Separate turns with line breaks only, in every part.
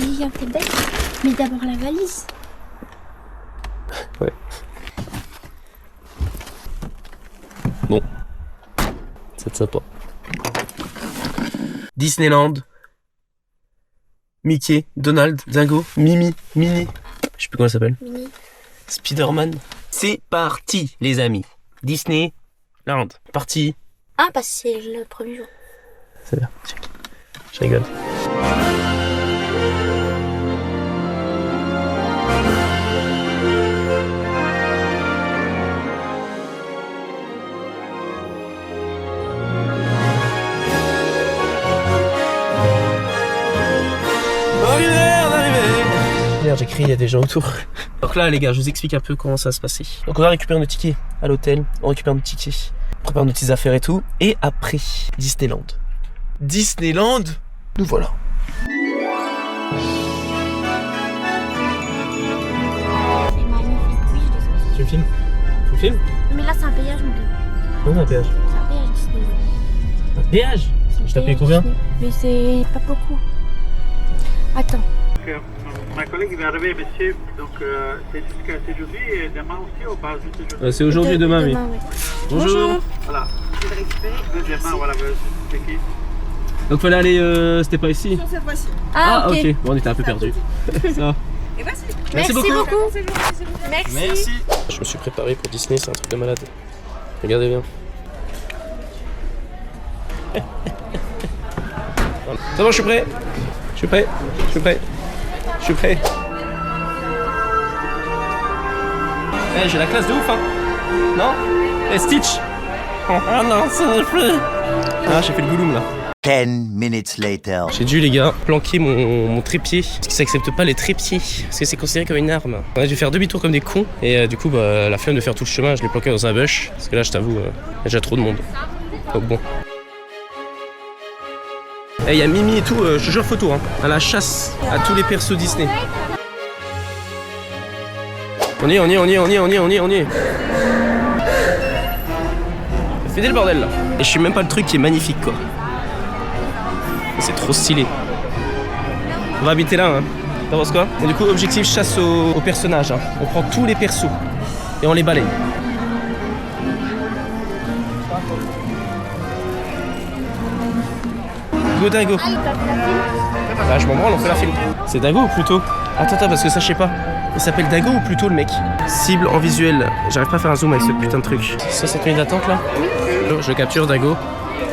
Oui, t'es bête. Mais d'abord la valise.
Ouais. Bon. C'est sympa. Disneyland. Mickey, Donald, Dingo, Mimi, Minnie. Je sais plus comment elle s'appelle.
Minnie.
Spider-Man. C'est parti, les amis. Disneyland. Parti.
Ah, parce que c'est le premier jour.
C'est bien, check. Je rigole. J'ai crié, il y a des gens autour. Donc là les gars, je vous explique un peu comment ça va se passer. Donc on va récupérer nos tickets à l'hôtel, on récupère nos tickets, on prépare nos petites affaires et tout. Et après, Disneyland. Disneyland, nous voilà.
C'est magnifique, oui, je descends.
Tu me filmes? Tu me filmes?
Mais là, c'est un péage, mon gars.
Non, un péage.
C'est un péage, Disney.
Un péage? Je t'ai payé combien?
Mais c'est pas beaucoup. Attends.
Ma collègue est arrivée, monsieur, donc c'est aujourd'hui et demain aussi ou pas aujourd'hui?
C'est aujourd'hui et demain, oui.
Ouais.
Bonjour.
Voilà. Demain, voilà, c'est qui?
Donc fallait aller, c'était pas ici?
Cette fois-ci.
Ah, ok.
Bon, on était un peu perdus. Ça.
Et voici.
Merci beaucoup.
Merci. Je me suis préparé pour Disney, c'est un truc de malade. Regardez bien. C'est bon, je suis prêt. Je suis prêt. Je suis prêt. Je suis prêt. Eh, j'ai la classe de ouf, hein. Non? Eh, Stitch. Ah non, ça ne plus. Ah, j'ai fait le gouloum là.
10 minutes later.
J'ai dû, les gars, planquer mon trépied. Parce que ça accepte pas les trépieds. Parce que c'est considéré comme une arme. On a dû faire demi-tour comme des cons. Et du coup, bah, la flemme de faire tout le chemin, je l'ai planqué dans un bush. Parce que là, je t'avoue, il y a déjà trop de monde. Donc bon. Et il y a Mimi et tout, je te jure photo, hein, à la chasse à tous les persos Disney. On y est. Ça fait dès le bordel là. Et je suis même pas le truc qui est magnifique quoi. C'est trop stylé. On va habiter là, hein. T'en penses quoi? Et du coup, objectif chasse aux personnages, hein. On prend tous les persos et on les balaye. Go Dingo. Ah, je m'en branle, on fait la film. C'est Dingo ou plutôt? Attends, parce que ça, je sais pas. Il s'appelle Dingo ou plutôt le mec? Cible en visuel. J'arrive pas à faire un zoom avec ce putain de truc. 67 minutes d'attente là? Oui. Je capture Dingo.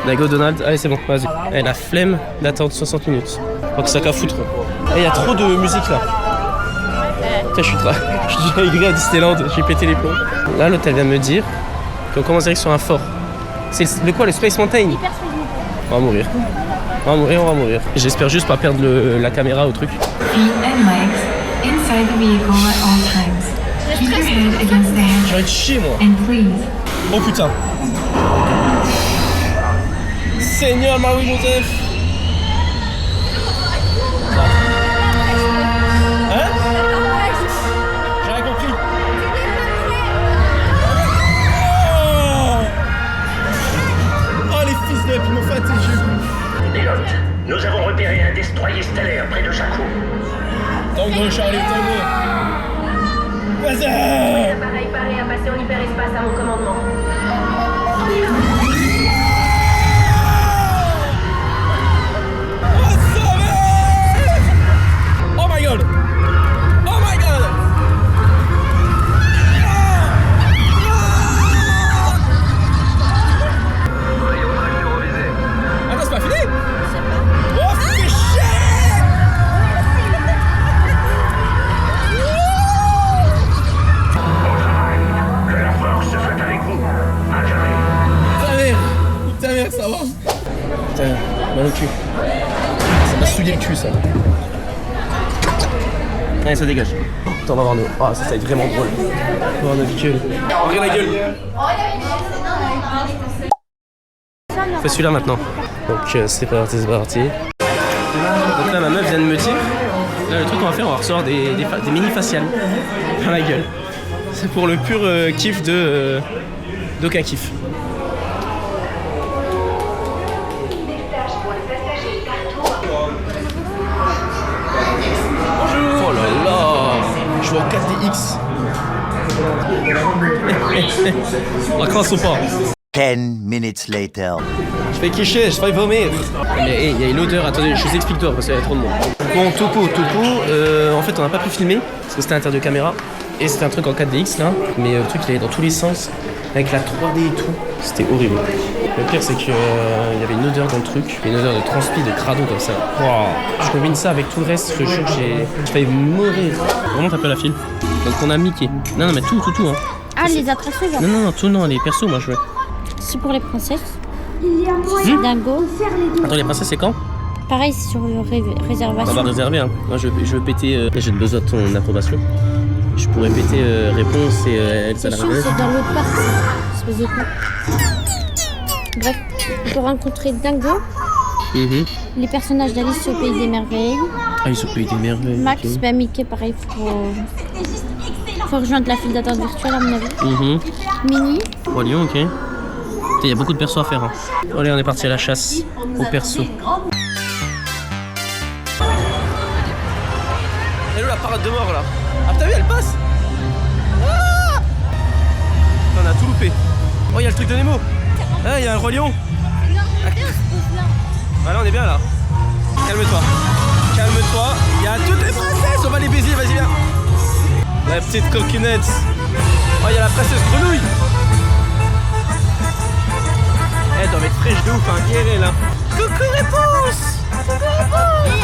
Dingo, Donald. Allez, c'est bon, vas-y. Eh, la flemme d'attendre 60 minutes. Je crois que ça qu'à foutre. Eh, y a trop de musique là. Putain, je suis déjà à Disneyland. J'ai pété les plombs. Là, l'hôtel vient de me dire qu'on commence direct sur un fort. C'est le quoi, le Space Mountain? On va mourir. On va mourir. J'espère juste pas perdre la caméra au truc. J'ai envie de chier moi. Oh putain. Seigneur Marie-Joseph. Hein? J'ai rien compris. Oh les fils de puis m'ont fatigué.
Pilote, nous avons repéré un destroyer stellaire près de Jakku.
Tango, Charlie, tango. Vas-y.
L'appareil paré à passer en hyperespace à mon commandement.
Oh my god. Oh my god. Attends, c'est pas fini? Oh, c'est chier!
Que la force soit avec vous. À jamais.
Ta mère, ça va? Putain, mal au cul. Ça m'a souillé le cul, ça. Allez, ça dégage. Attends, on va voir nous. Ah, ça va être vraiment drôle. On va voir notre gueule. Regarde la gueule. Fais celui-là maintenant. Donc, c'est parti. Donc là, ma meuf vient de me dire, là, le truc qu'on va faire, on va recevoir des mini faciales dans la gueule. C'est pour le pur kiff d'aucun kiff. La classe ou pas?
10 minutes later.
Je fais quicher, je fais vomir. Mais il y a une odeur, attendez, je vous explique toi parce qu'il y a trop de monde. Bon, topo, en fait on n'a pas pu filmer parce que c'était interdit de caméra. Et c'était un truc en 4DX là, mais le truc il allait dans tous les sens, avec la 3D et tout. C'était horrible. Le pire c'est qu'il y avait une odeur dans le truc, une odeur de transpi, de crado comme ça. Wow. Je combine ça avec tout le reste, je te jure, j'ai failli mourir. Vraiment t'as pas la file. Donc on a Mickey. Non, mais tout, hein.
Ah, les attractions, genre.
Non, tout, non, les persos, moi je veux.
C'est pour les princesses. Dingo.
Attends, les princesses c'est quand?
Pareil, c'est sur
On
réservation.
va réserver, hein. Moi je veux péter, j'ai besoin de ton approbation. Je pourrais péter réponse et Elsa
C'est
la
chiant,
reine.
c'est dans l'autre parc, ça. Espèce de con. Bref, on peut rencontrer Dingo, les personnages d'Alice au Pays des Merveilles.
Ah, ils sont payés des merveilles.
Max,
ok.
bah Mickey, pareil, faut rejoindre la file d'attente virtuelle, à mon avis. Minnie,
Oh, Lyon, ok. Il y a beaucoup de persos à faire. Hein. Allez, on est parti à la chasse aux persos. Elle est où la parade de mort là? Ah, t'as vu, elle passe? Ah, on a tout loupé. Oh, il y a le truc de Nemo. Ah, il y a un roi lion. Ah, là, on est bien là. Calme-toi. Calme-toi. Il y a toutes les princesses. On va les baiser, vas-y, viens. La petite coquinette. Oh, il y a la princesse grenouille. Elle doit être fraîche de ouf, hein, guérée là. Coucou réponse.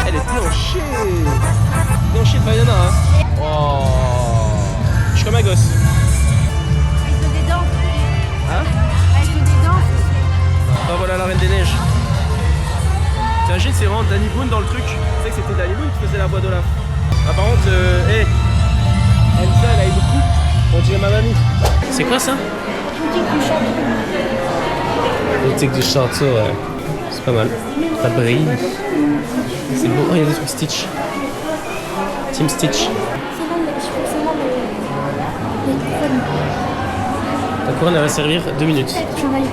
Elle est planchée. Planchée de Bayana, hein. Oh. Je suis comme un gosse.
elle fait des dents.
Hein?
Elle fait des dents.
Oh, voilà la Reine des Neiges. T'imagines, c'est vraiment Danny Boone dans le truc. Tu sais que c'était Danny Boone qui faisait la voix d'Olaf. Ah, par contre, Elsa, elle a eu beaucoup. On dirait ma mamie. C'est quoi ça? Boutique du château, ouais. C'est pas mal. Ça brille. C'est beau. Oh, il y a des trucs Stitch. Team Stitch.
C'est là, je crois que c'est là les couronnes.
La couronne, elle va servir 2 minutes.
J'en ai eu.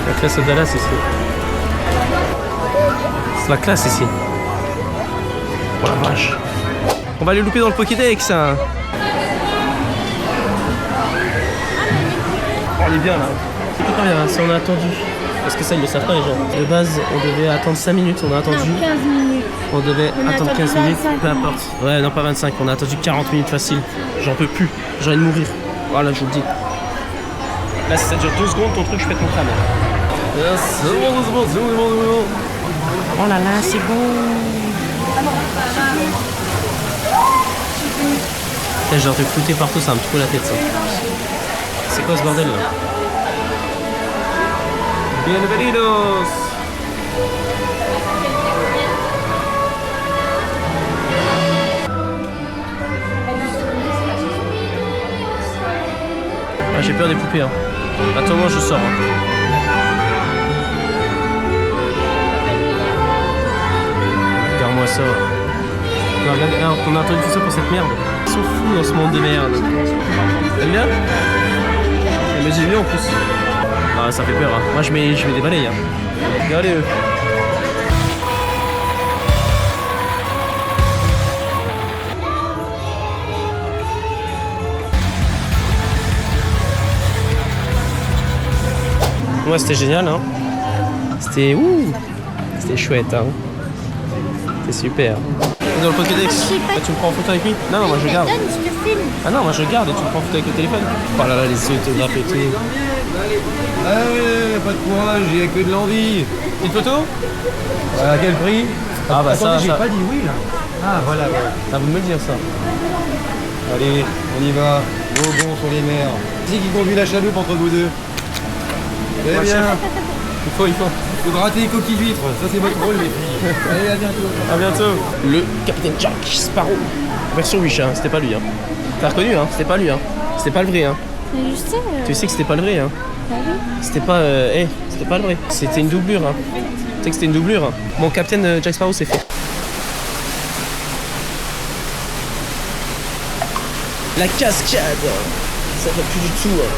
La classe au Dallas ici. C'est la classe ici. Oh la vache. On va les louper dans le Pokédex, hein. Oh, on est bien là. C'est pas bien, si on a attendu. Parce que ça, ils le savent pas les gens. De base, on devait attendre 5 minutes, on a attendu.
Non, 15 minutes.
On devait
On a
attendre
attendu
15 minutes,
25
peu importe. Ouais, non, pas 25, on a attendu 40 minutes facile. J'en peux plus, j'ai envie de mourir. Voilà, je vous le dis. Là, si ça dure 2 secondes, ton truc, je pète mon crâne. C'est bon. Oh là là, c'est bon. J'ai envie de flouter partout, ça me trouve la tête ça. C'est quoi ce bordel là? Bienvenidos. Ah, j'ai peur des poupées hein. Attends, moi je sors hein. Regarde-moi ça. Non, regarde, alors, on a entendu tout ça pour cette merde. Ils sont fous dans ce monde de merde. T'aimes bien? Elle me dit bien en plus. Ah, ça fait peur hein. Moi je mets des balays hein. Regardez eux. Moi c'était génial hein. C'était c'était chouette hein. C'était super. Dans le Pokédex. Ah, tu me prends en photo avec lui? Non, moi je garde.
Donne, je te filme.
Ah non, moi je garde et tu me prends en photo avec le téléphone. Oh là là, les autographes et tout.
Ah ouais, pas de courage, il y a que de l'envie.
Une photo?
À quel prix?
Ah bah
Attendez,
ça,
j'ai
ça.
pas dit oui là. Ah voilà, ouais.
À vous de me le dire ça.
Allez, on y va. Vos bons sur les mers. Qui conduit la chaloupe entre vous deux? Très
Ouais,
bien.
chef. Il faut.
Faut gratter les coquilles d'huîtres. Ça c'est votre rôle les filles. Allez, à bientôt.
À bientôt. Le Capitaine Jack Sparrow. Version Wish, hein. C'était pas lui, hein. T'as reconnu, hein. C'était pas lui, hein. C'était pas le vrai, hein.
Mais je sais.
Tu sais que c'était pas le vrai, hein. C'était pas, c'était pas le vrai. C'était une doublure, hein. Tu sais que c'était une doublure, hein. Mon Capitaine Jack Sparrow s'est fait. La cascade. Ça va plus du tout, hein.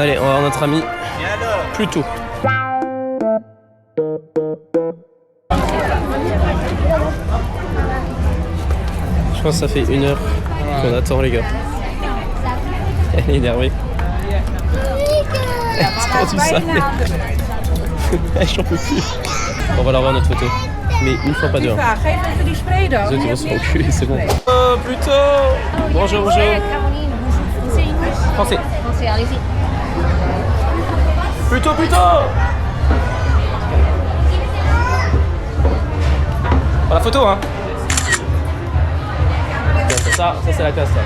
Allez, on va voir notre ami Pluto. Je pense que ça fait 1 heure qu'on attend les gars. Elle est énervée. C'est tout ça. J'en peux plus. On va leur voir notre photo. Mais une fois pas deux.
Geef even die spray dan.
Les autres ils vont se faire enculer, c'est bon. Oh Pluto. Bonjour, bonjour.
Caroline, bonjour.
Français.
Français, allez-y.
Pluto, Pluto. Oh, la photo hein. Ça c'est la classe ça.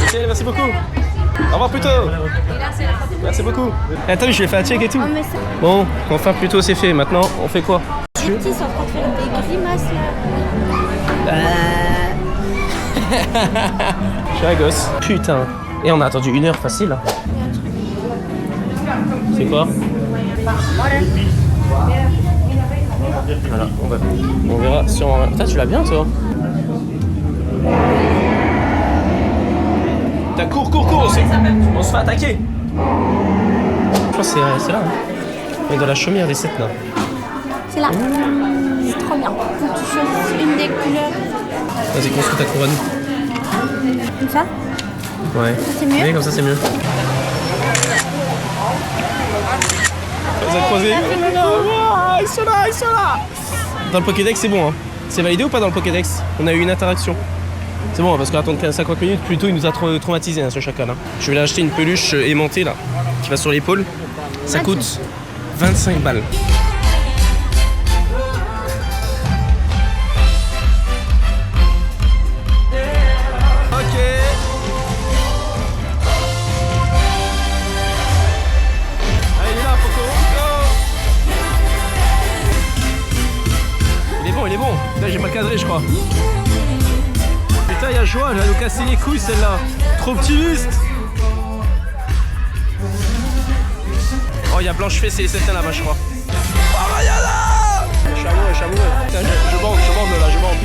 Ok, merci beaucoup. Au revoir Pluto. Merci beaucoup. Et attends, je l'ai fait un check et tout.
Oh, mais ça...
Bon, enfin Pluto c'est fait. Maintenant, on fait quoi?
Les petits sont en train de faire des grimaces là.
Je suis un gosse. Putain. Et on a attendu 1 heure facile. C'est quoi? Voilà, on verra sûrement. Putain, tu l'as bien toi? Putain, cours, on se fait attaquer. Je pense que c'est là. Hein. On est dans la chaumière des 7 là.
C'est là. C'est trop bien. Faut que tu choisisses une des couleurs.
Vas-y, construis ta cour à nous.
Comme ça?
Ouais.
C'est mieux?
Oui, comme ça c'est mieux. Vous êtes croisés? Ils sont là. Dans le Pokédex, c'est bon. Hein. C'est validé ou pas dans le Pokédex? On a eu une interaction. C'est bon, parce qu'on attend 50 minutes. Plutôt, il nous a traumatisé hein, ce chacal. Hein. Je vais aller acheter une peluche aimantée là, qui va sur l'épaule. Ça coûte 25 balles. Il est bon. Là, j'ai pas cadré, je crois. Putain, y'a Joie, elle va nous casser les couilles celle-là. Trop optimiste. Oh, y'a Blanche Fée, c'est certaine là-bas, je crois. Oh, Mariana! Je suis amoureux. Putain, je bande là, je bande.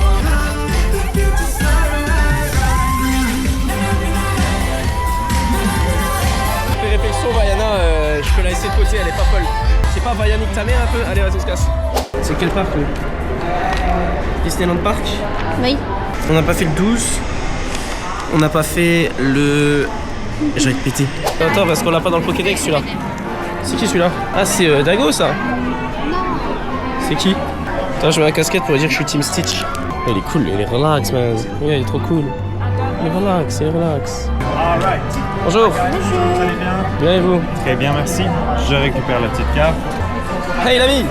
Fais réflexion, Vaiana, je peux la laisser de côté, elle est pas folle. C'est pas Vaiana nique ta mère un peu? Allez, vas-y, on se casse. C'est quel parc, lui? Disneyland Park?
Oui.
On n'a pas fait le 12. On n'a pas fait le... J'allais te péter. Attends, parce qu'on l'a pas dans le Pokédex celui-là. C'est qui celui-là? Ah, c'est Dago ça?
Non.
C'est qui? Attends, je mets la casquette pour dire que je suis Team Stitch. Oh, il est cool, il est relax, man. Ouais, il est trop cool. Il est relax. Bonjour.
Vous allez bien?
Bien et vous?
Très bien, merci. Je récupère la petite carte.
Hey l'ami!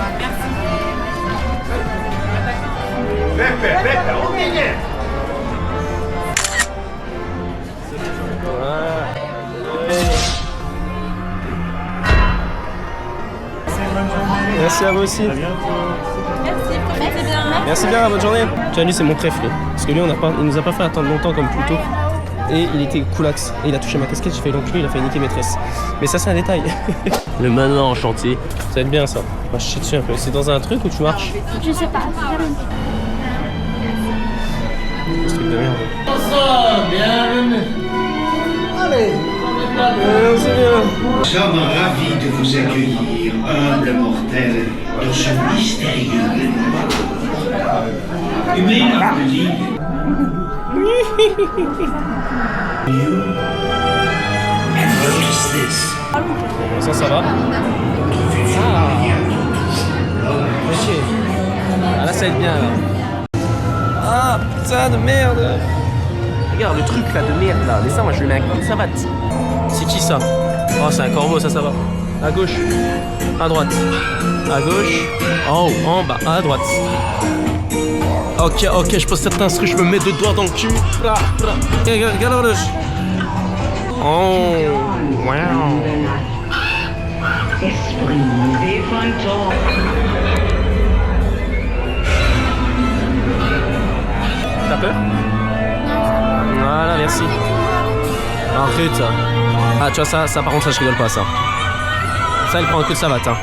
Merci à vous aussi. Merci bien, bonne journée. Tu vois, lui c'est mon préf lui. Parce que lui il nous a pas fait attendre longtemps comme Pluto. Et il était coolax. Et il a touché ma casquette, j'ai fait l'enculé, il a fait niquer maîtresse. Mais ça c'est un détail. Le manoir en chantier. Ça va être bien ça. Moi je chie dessus un peu. C'est dans un truc où tu marches?
Je sais pas.
Ce truc de merde. C'est bien.
Nous sommes ravis de vous accueillir, humble mortel, dans ce mystérieux manoir. Humain appelé. You and what is this?
Ça va. Ok. Ah là ça va être bien là. Ah putain de merde. Regarde le truc là de merde là. Mais ça moi je le mets un coup de savate. C'est qui ça? Oh c'est un corbeau, ça va. À gauche. À droite. À gauche. En haut, en bas, à droite. Ok, je pose cet instru, je me mets 2 doigts dans le cul. Regarde le. Oh, wow. T'as peur? Voilà, merci. Arrête ça. Ah, tu vois ça par contre, ça je rigole pas ça. Ça, il prend un coup de savate. Hein.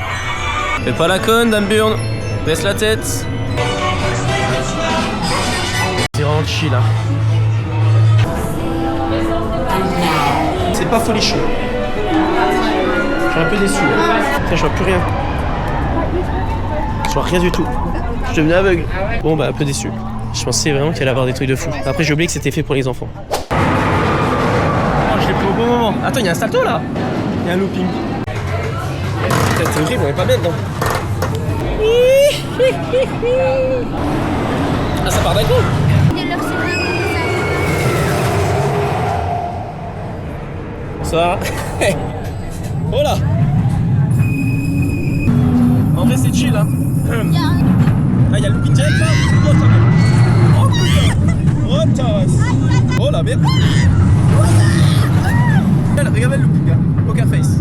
Fais pas la conne, Dame Burn. Baisse la tête. C'est vraiment chill là. C'est pas folichon. Je suis un peu déçu. Je vois plus rien. Je vois rien du tout. Je suis devenu aveugle. Bon bah un peu déçu. Je pensais vraiment qu'il allait avoir des trucs de fou. Après j'ai oublié que c'était fait pour les enfants. Oh, je l'ai pris au bon moment. Attends, il y a un salto là. Il y a un looping. Putain, c'est horrible, on est pas bien dedans. Ah, ça part d'un coup. Ça. Oh là. En vrai c'est chill hein. Ah, il y a le looping direct là. Oh putain. Oh tasse. Oh la merde. Regardez le looping, hein. Poker face.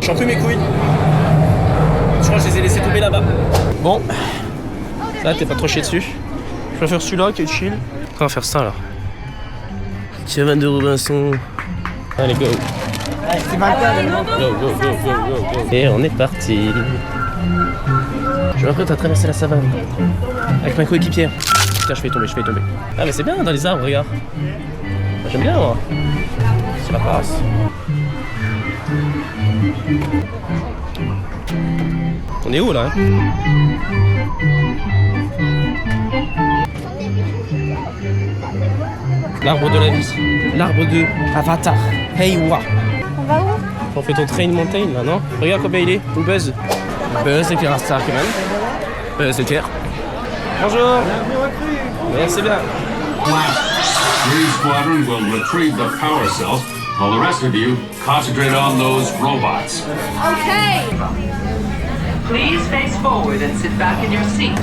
J'en plus mes couilles. Je crois que je les ai laissées tomber là-bas. Bon, ça t'es pas trop chié dessus. Je vais faire celui-là qui est chill. On va faire ça là. Kevin de Robinson. Allez go. Go. Et on est parti. Je m'apprête à traverser la savane avec ma coéquipière. Putain, je vais tomber. Ah mais c'est bien dans les arbres, regarde. J'aime bien moi. C'est la passe. On est où là hein? L'arbre de la vie. L'arbre de Avatar. Hey wa.
On va où?
On fait ton train mountain là, non? Regarde combien il est. Où Buzz? Buzz éclaire un star quand même. Buzz éclaire. Bonjour. Merci bien.
Green Squadron will retrieve the power cells, while the rest of you concentrate on those robots.
Okay. Please face forward and sit back in your seat.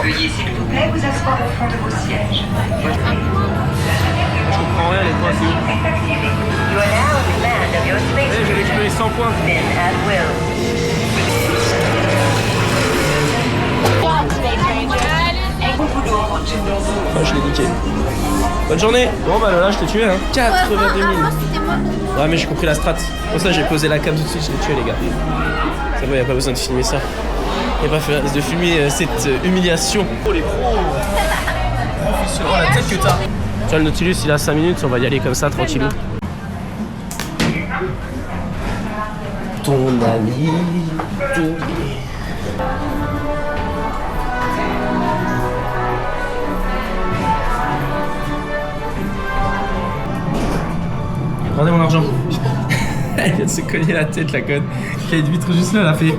Veuillez s'il vous plaît vous asseoir au fond de vos sièges.
Je comprends rien, les points c'est où?
You are now in command of your space.
J'ai récupéré 100 points.
Spin at will.
Ah, je l'ai niqué. Bonne journée. Bon bah là je t'ai tué hein. 82 000. Ouais mais j'ai compris la strat. Pour ça j'ai posé la cam tout de suite, je l'ai tué les gars. C'est bon, y'a pas besoin de filmer ça. Y'a pas de filmer cette humiliation. Oh les pros. Oh la tête que t'as. Tu vois le Nautilus il a 5 minutes, on va y aller comme ça tranquillou. Ton ami. Rendez mon argent. Elle vient de se cogner la tête, la conne. Qui a une vitre juste là, elle a fait.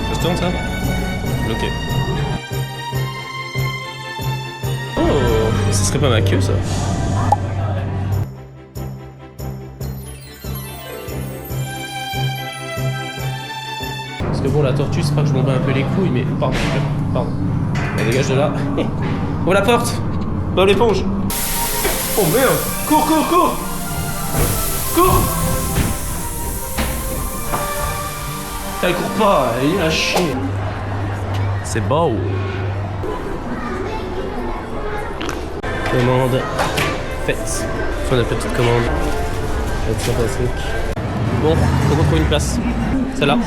Ça se tourne ça? Ok. Oh, ce serait pas ma queue ça. Parce que bon, la tortue, c'est pas que je m'en bats un peu les couilles, mais pardon. Elle dégage de là. Oh la porte! Bob l'éponge! Oh merde! Cours! Elle court pas, elle est à chier. C'est beau. Commande faite. Faut la petite commande. Être sympathique. Bon, faut qu'on trouve une place. Celle-là.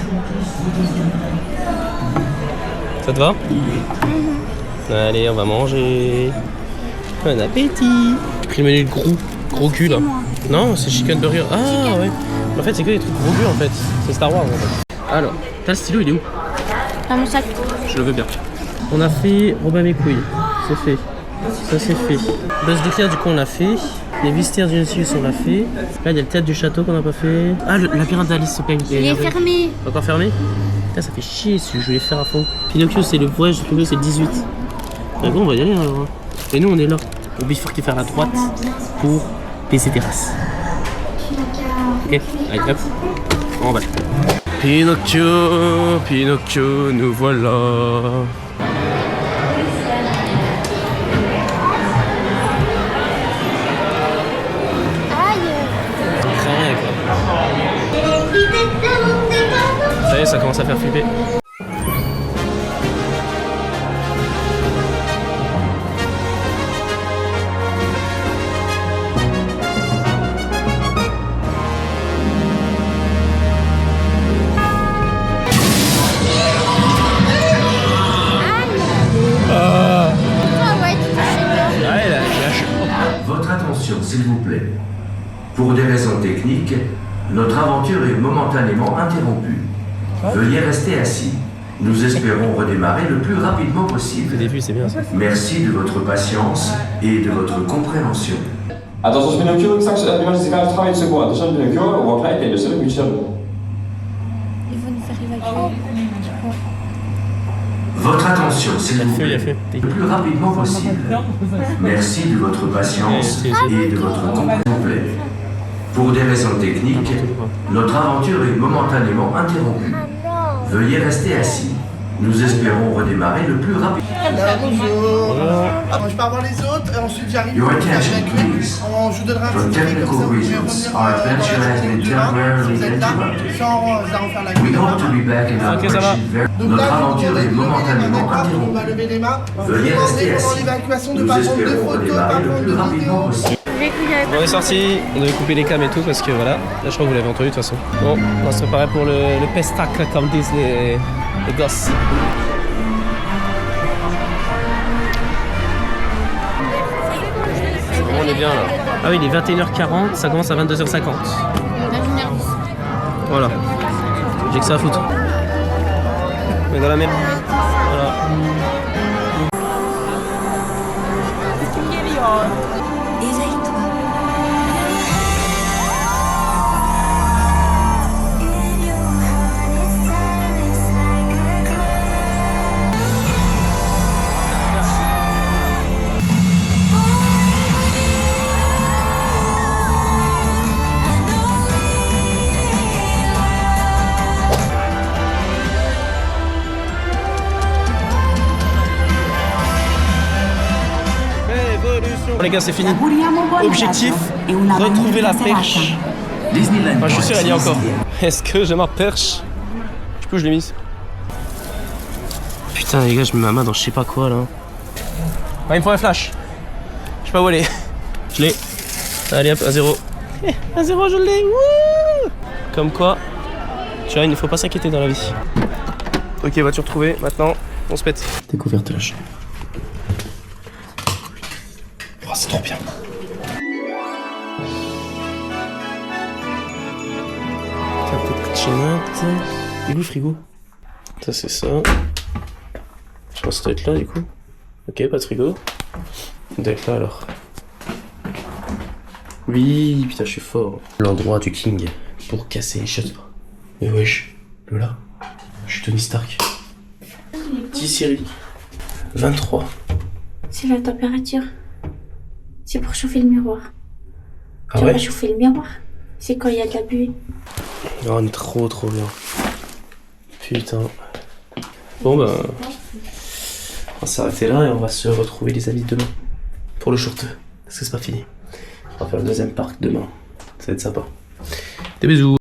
Ça te va? Allez, on va manger. Bon appétit. J'ai pris le menu de gros cul là. Non, c'est chicken burger. Ah ouais. En fait, c'est que des trucs gros cul en fait. C'est Star Wars en fait. Alors, t'as le stylo, il est où?
Dans mon sac.
Je le veux bien. On a fait Robin mes couilles. C'est fait. Ça c'est fait. Buzz d'éclair du coup on l'a fait. Les mystères du Nautilus on l'a fait. Là il y a le théâtre du château qu'on n'a pas fait. Ah le labyrinthe d'Alice au pays.
Il est fermé.
Encore fermé? Putain ça fait chier si je voulais faire à fond. Pinocchio c'est le voyage de Pinocchio c'est le 18. Bon on va y aller alors. Et nous on est là. On bifurque faire à droite pour PC Terrasse. Ok, allez hop. On va. Pinocchio, Pinocchio, nous voilà. Ça y est, ça commence à faire flipper.
Votre attention, s'il vous plaît. Pour des raisons techniques, notre aventure est momentanément interrompue. Veuillez rester assis. Nous espérons redémarrer le plus rapidement possible.
Au début, c'est bien ça.
Merci de votre patience et de votre compréhension.
Attention Pinocchio, ik straks iemand die gaat trouwen in seconde. Dus Pinocchio, on va gleich dus dat moet je
Ils vont nous faire évacuer.
Votre attention, s'il vous plaît. Le plus rapidement possible. Merci de votre patience et de votre compréhension. Pour des raisons techniques, notre aventure est momentanément interrompue. Veuillez rester assis. Nous espérons redémarrer le plus rapidement.
Bonjour. Je peux avoir les autres et ensuite j'arrive.
Your attention, please.
Je vous donnerai un
For
petit
technical reasons, our adventure has been temporarily interrupted. We hope to be back in operation very soon. Notre aventure est momentanément
On
interrompue.
va lever les mains.
Veuillez rester
Pendant
assis.
l'évacuation de
Nous
pas prendre de
espérons
photos,
redémarrer
pas
le
prendre
plus
de
rapidement
vidéos.
possible.
On est sorti, on devait couper les cams et tout parce que voilà, là je crois que vous l'avez entendu de toute façon. Bon, on va se préparer pour le pestacle comme disent les gosses. On est bien là. Ah oui, il est 21h40, ça commence à 22h50. Voilà. J'ai que ça à foutre. On est dans la même. Voilà. Bon les gars, c'est fini. Objectif, retrouver la perche. Enfin, je suis sûr, elle y est encore. Est-ce que j'ai ma perche? Du coup, je l'ai mise. Putain les gars, je mets ma main dans je sais pas quoi là. Ah, il me faut un flash. Je sais pas où elle est. Je l'ai. Allez hop, 1-0. 1-0, je l'ai. Wouh. Comme quoi, tu vois, il ne faut pas s'inquiéter dans la vie. Ok, voiture trouvée. Maintenant, on se pète. Découverte de la chambre. Oh, c'est trop bien. Tiens, peut-être chinette. Il est où le frigo? Ça, c'est ça. Je pense que ça doit être là, du coup. Ok, pas de frigo. Ça doit être là, alors. Oui, putain, je suis fort. L'endroit du King pour casser les choses. Mais wesh, le là. Je suis Tony Stark. 10 séries. 23.
C'est la température. C'est pour chauffer le miroir.
Ah
tu
ouais?
vas chauffer le miroir. C'est quand il y a de la buée.
Oh, on est trop bien. Putain. Bon bah... on va s'arrêter là et on va se retrouver les amis demain. Pour le short. Parce que c'est pas fini. On va faire le deuxième parc demain. Ça va être sympa. Des bisous.